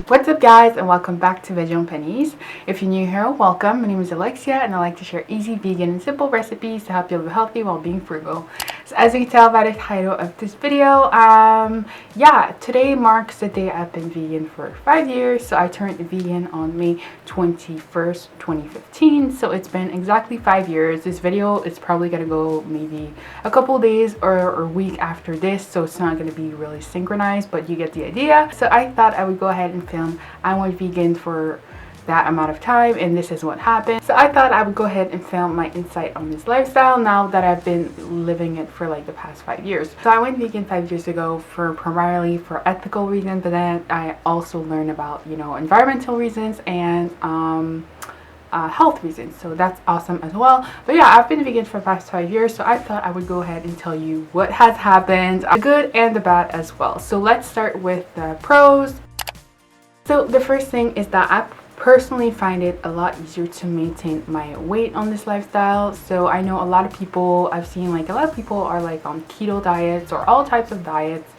What's up guys, and welcome back to veggieonpennies. If you're new here, welcome. My name is Alexia and I like to share easy, vegan, and simple recipes to help you live healthy while being frugal. So as you can tell by the title of this video, today marks the day I've been vegan for 5 years. So I turned vegan on May 21st, 2015. So it's been exactly 5 years. This video is probably gonna go maybe a couple days or a week after this, so it's not gonna be really synchronized, but you get the idea. So I thought I would go ahead and film I went vegan for that amount of time, and this is what happened. So I thought I would go ahead and film my insight on this lifestyle now that I've been living it for like the past 5 years. So I went vegan 5 years ago for primarily for ethical reasons, but then I also learned about, you know, environmental reasons and health reasons, so that's awesome as well. But yeah, I've been vegan for the past 5 years, so I thought I would go ahead and tell you what has happened, the good and the bad as well. So let's start with the pros. So the first thing is that I personally find it a lot easier to maintain my weight on this lifestyle. So I know a lot of people, I've seen like a lot of people are like on keto diets or all types of diets,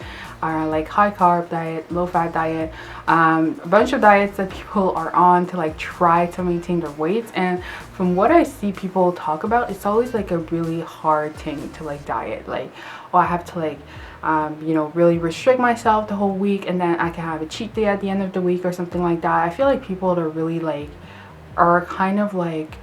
are like high carb diet, low fat diet, a bunch of diets that people are on to like try to maintain their weights. And from what I see people talk about, it's always like a really hard thing to like diet, like, oh, I have to like you know, really restrict myself the whole week and then I can have a cheat day at the end of the week or something like that. I feel like people that are really like are kind of like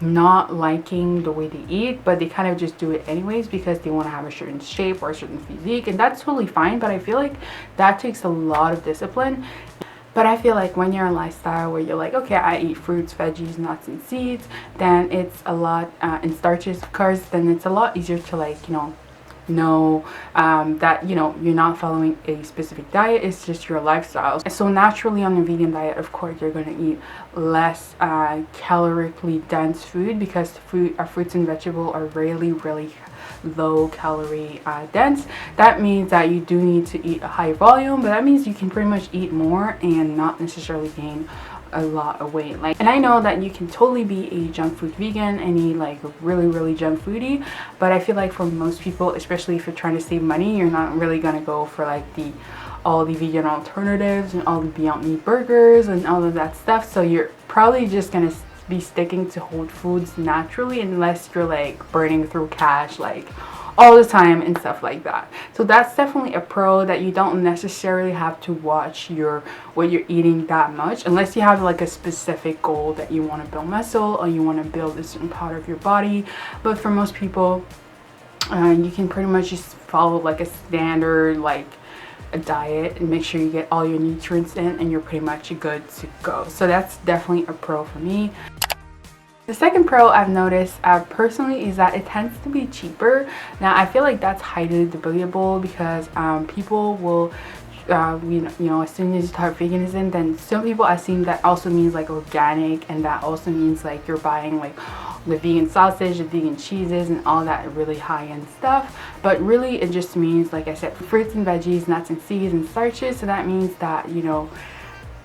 not liking the way they eat, but they kind of just do it anyways because they want to have a certain shape or a certain physique, and that's totally fine. But I feel like that takes a lot of discipline. But I feel like when you're in a lifestyle where you're like, okay, I eat fruits, veggies, nuts, and seeds, then it's a lot, and starches, of course, then it's a lot easier to like, you know that, you know, you're not following a specific diet, it's just your lifestyle. So naturally on a vegan diet, of course, you're going to eat less calorically dense food because fruits and vegetables are really low calorie dense. That means that you do need to eat a high volume, but that means you can pretty much eat more and not necessarily gain a lot of weight. Like, and I know that you can totally be a junk food vegan and eat like really junk foodie, but I feel like for most people, especially if you're trying to save money, you're not really gonna go for like all the vegan alternatives and all the Beyond Meat burgers and all of that stuff. So you're probably just gonna be sticking to whole foods naturally, unless you're like burning through cash like all the time and stuff like that. So that's definitely a pro, that you don't necessarily have to watch what you're eating that much, unless you have like a specific goal that you want to build muscle or you want to build a certain part of your body. But for most people, you can pretty much just follow like a standard like a diet and make sure you get all your nutrients in and you're pretty much good to go. So that's definitely a pro for me. The second pro I've noticed personally is that it tends to be cheaper. Now I feel like that's highly debatable because people will you know, as soon as you start veganism, then some people assume that also means like organic, and that also means like you're buying like the vegan sausage, the vegan cheeses, and all that really high-end stuff. But really it just means, like I said, fruits and veggies, nuts and seeds, and starches. So that means that, you know,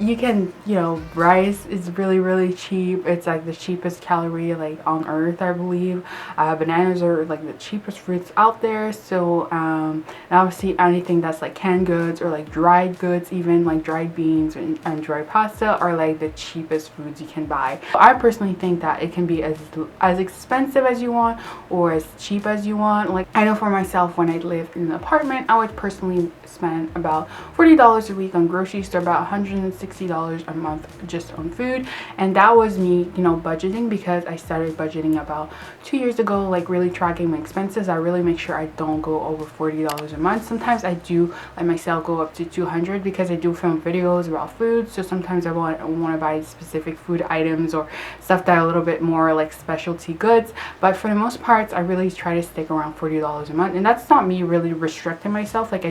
you can, you know, rice is really cheap. It's like the cheapest calorie like on earth, I believe. Bananas are like the cheapest fruits out there. So and obviously anything that's like canned goods or like dried goods, even like dried beans and dried pasta, are like the cheapest foods you can buy. I personally think that it can be as expensive as you want or as cheap as you want. Like, I know for myself, when I lived in an apartment, I would personally spend about $40 a week on groceries, to about $160 a month just on food. And that was me, you know, budgeting, because I started budgeting about 2 years ago, like really tracking my expenses. I really make sure I don't go over $40 a month. Sometimes I do let myself go up to 200 because I do film videos about food. So sometimes I want to buy specific food items or stuff that are a little bit more like specialty goods. But for the most part, I really try to stick around $40 a month. And that's not me really restricting myself. Like,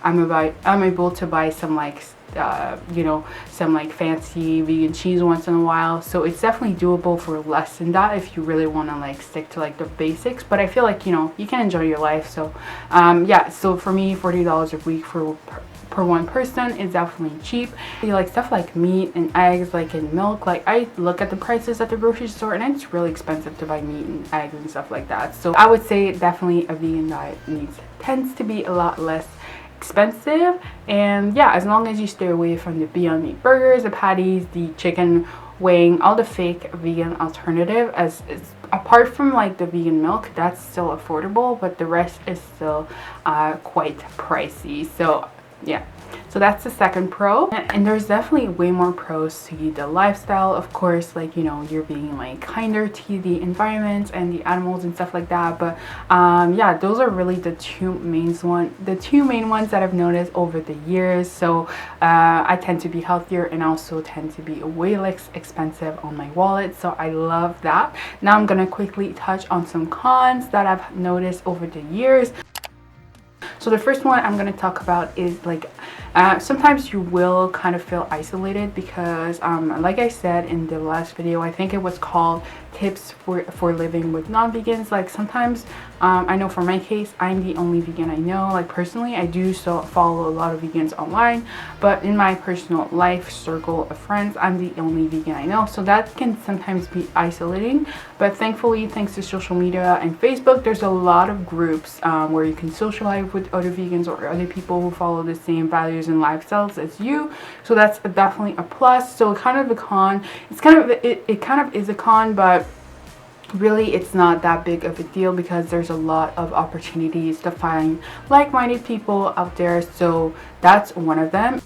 I'm able to buy some like you know, some like fancy vegan cheese once in a while. So it's definitely doable for less than that if you really want to like stick to like the basics. But I feel like, you know, you can enjoy your life. So yeah, so for me, $40 a week per one person is definitely cheap. You like stuff like meat and eggs, like in milk, like I look at the prices at the grocery store and it's really expensive to buy meat and eggs and stuff like that. So I would say definitely a vegan diet tends to be a lot less expensive. And yeah, as long as you stay away from the Beyond Meat burgers, the patties, the chicken wing, all the fake vegan alternative, as apart from like the vegan milk, that's still affordable, but the rest is still quite pricey. So yeah, so that's the second pro. And there's definitely way more pros to the lifestyle, of course, like, you know, you're being like kinder to the environment and the animals and stuff like that. But yeah, those are really the two main ones that I've noticed over the years. So I tend to be healthier and also tend to be way less expensive on my wallet, so I love that. Now I'm gonna quickly touch on some cons that I've noticed over the years. So the first one I'm going to talk about is like sometimes you will kind of feel isolated because like I said in the last video, I think it was called tips for living with non-vegans. Like sometimes I know for my case, I'm the only vegan I know. Like personally, I do so follow a lot of vegans online, but in my personal life circle of friends, I'm the only vegan I know, so that can sometimes be isolating. But thankfully, thanks to social media and Facebook, there's a lot of groups where you can socialize with other vegans or other people who follow the same values and lifestyles as you. So that's definitely a plus. So kind of a con, it kind of is a con, but really it's not that big of a deal because there's a lot of opportunities to find like-minded people out there. So that's one of them.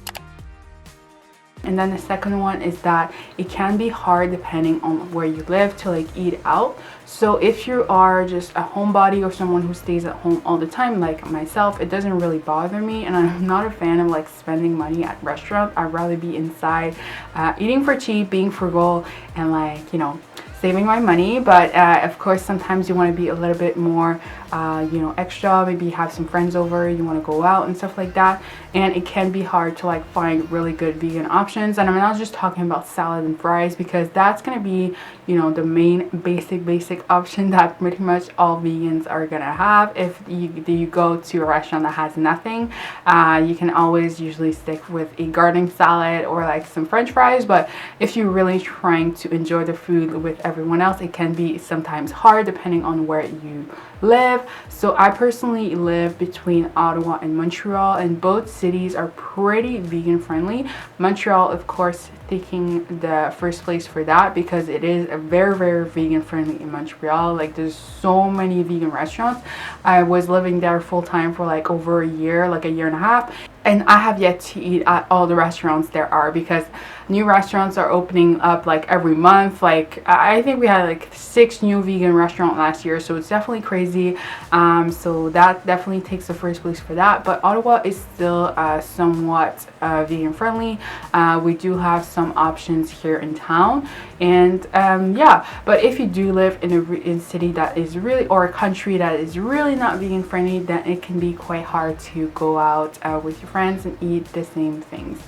And then the second one is that it can be hard depending on where you live to like eat out. So if you are just a homebody or someone who stays at home all the time like myself, it doesn't really bother me, and I'm not a fan of like spending money at restaurants. I'd rather be inside eating for cheap, being frugal, and like, you know, saving my money. But of course sometimes you want to be a little bit more you know, extra, maybe have some friends over, you want to go out and stuff like that, and it can be hard to like find really good vegan options. And I'm not just talking about salad and fries, because that's going to be, you know, the main basic option that pretty much all vegans are gonna have. If you go to a restaurant that has nothing, you can always usually stick with a garden salad or like some french fries. But if you're really trying to enjoy the food with everyone else, it can be sometimes hard depending on where you live. So I personally live between Ottawa and Montreal, and both cities are pretty vegan friendly. Montreal, of course, taking the first place for that because it is a very vegan friendly in Montreal. Like there's so many vegan restaurants. I was living there full time for like over a year, like a year and a half, and I have yet to eat at all the restaurants there are because new restaurants are opening up like every month. Like I think we had like 6 new vegan restaurants last year, so it's definitely crazy. So that definitely takes the first place for that. But Ottawa is still somewhat vegan friendly. We do have some options here in town, and yeah, but if you do live in a city that is really, or a country that is really not vegan friendly, then it can be quite hard to go out with your friends and eat the same things.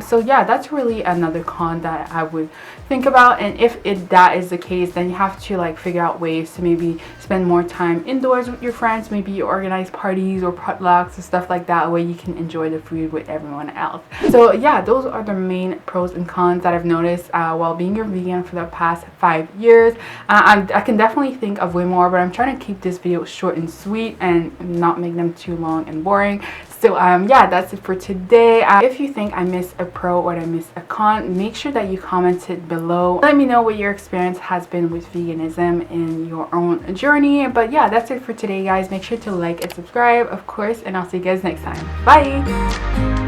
So yeah, that's really another con that I would think about. And if that is the case, then you have to like figure out ways to maybe spend more time indoors with your friends. Maybe you organize parties or potlucks and stuff like that, where you can enjoy the food with everyone else. So yeah, those are the main pros and cons that I've noticed while being a vegan for the past 5 years. I can definitely think of way more, but I'm trying to keep this video short and sweet and not make them too long and boring. So yeah, that's it for today. If you think I missed a pro or I missed a con, make sure that you commented below. Let me know what your experience has been with veganism in your own journey. But yeah, that's it for today, guys. Make sure to like and subscribe, of course, and I'll see you guys next time. Bye!